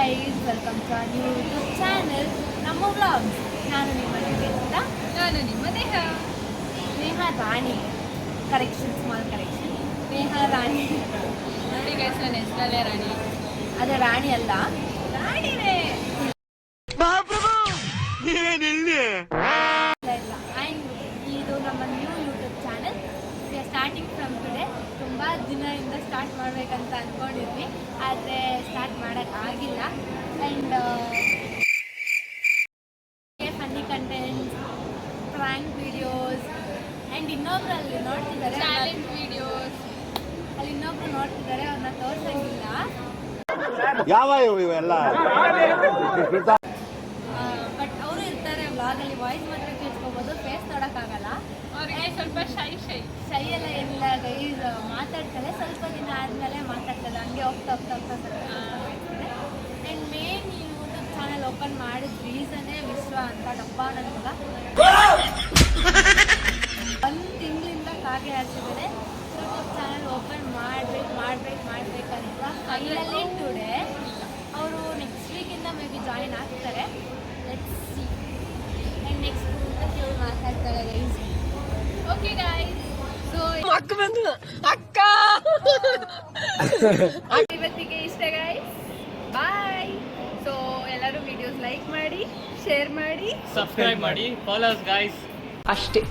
Guys, welcome to our new YouTube channel ನಮ್ಮ vlogs. ನಾನು ನಿಮ್ಮ ನಿವೇದಿತ. ನಾನು ನಿಮ್ಮ ನೇಹಾ ರಾಣಿ. Small correction. ನೇಹಾ ರಾಣಿ. ನೋಡಿ ಗೈಸ್, ನನ್ನ ಹೆಸರಲ್ಲೇ ರಾಣಿ. ಅದು ರಾಣಿ ಅಲ್ಲ, ರಾಣಿನೇ. ಇದು ನಮ್ಮ new YouTube channel. We are starting from today. ತುಂಬ ದಿನದಿಂದ ಸ್ಟಾರ್ಟ್ ಮಾಡಬೇಕಂತ ಅಂದ್ಕೊಂಡಿದ್ವಿ, ಆದರೆ ಸ್ಟಾರ್ಟ್ ಮಾಡೋಕ್ಕಾಗಿಲ್ಲ. And funny contents, prank videos, and ಇನ್ನೊಬ್ರು ಅಲ್ಲಿ ನೋಡ್ತಿದ್ದಾರೆ, ಚಾಲೆಂಜ್ ವಿಡಿಯೋಸ್. ಅಲ್ಲಿ ಇನ್ನೊಬ್ರು ನೋಡ್ತಿದ್ದಾರೆ, ಅವ್ರನ್ನ ತೋರ್ಸಂಗಿಲ್ಲ. ಯಾವ ಇವೆಲ್ಲ ಬಟ್ ಅವರು ಇರ್ತಾರೆ ವ್ಲಾಗಲ್ಲಿ. ವಾಯ್ಸ್ ಮಾತ್ರ ಕೇಳ್ಸ್ಕೊಬೋದು, ಫೇಸ್ ನೋಡೋಕ್ಕಾಗಲ್ಲ. ಅವ್ರಿಗೆ ಸ್ವಲ್ಪ ಶೈ ಎಲ್ಲ ಏನಿಲ್ಲ ಗೈಸ್, ಮಾತಾಡ್ತಾರೆ. ಸ್ವಲ್ಪ ದಿನ ಆದಮೇಲೆ ಮಾತಾಡ್ತಾರೆ, ಹಂಗೆ ಹೋಗ್ತಾ ಆ್ಯಂಡ್ ಮೇನ್ ಈ ಯೂಟ್ಯೂಬ್ ಚಾನಲ್ ಓಪನ್ ಮಾಡಿದ ರೀಸನ್ನೇ ವಿಶ್ವ ಅಂತ ಡಬ್ಬ ನನ್ನ ಮಗ. 1 ತಿಂಗಳಿಂದ ಕಾಗೆ ಹಾಕಿದ್ದಾರೆ ಯೂಟ್ಯೂಬ್ ಚಾನಲ್ ಓಪನ್ ಮಾಡ್ಬೇಕಂತ. ಫೈನಲಿ ಟುಡೇ ಅವರು ನೆಕ್ಸ್ಟ್ ವೀಕಿಂದ ಮೇ ಬಿ ಜಾಯಿನ್ ಆಗ್ತಾರೆ. Let's see. ಆ್ಯಂಡ್ ನೆಕ್ಸ್ಟ್ ಅವ್ರು ಮಾತಾಡ್ತಾರೆ ಗೈಸ್. ಓಕೆ ಗೈಸ್, ಸೊ ಅಕ್ಕ ಇವತ್ತಿಗೆ ಇಷ್ಟ ಗೈಸ್, ಬಾಯ್. ಸೊ ಎಲ್ಲರೂ ವಿಡಿಯೋಸ್ ಲೈಕ್ ಮಾಡಿ, ಶೇರ್ ಮಾಡಿ, ಸಬ್ಸ್ಕ್ರೈಬ್ ಮಾಡಿ, ಫಾಲೋಸ್ ಗೈಸ್. ಅಷ್ಟೇ.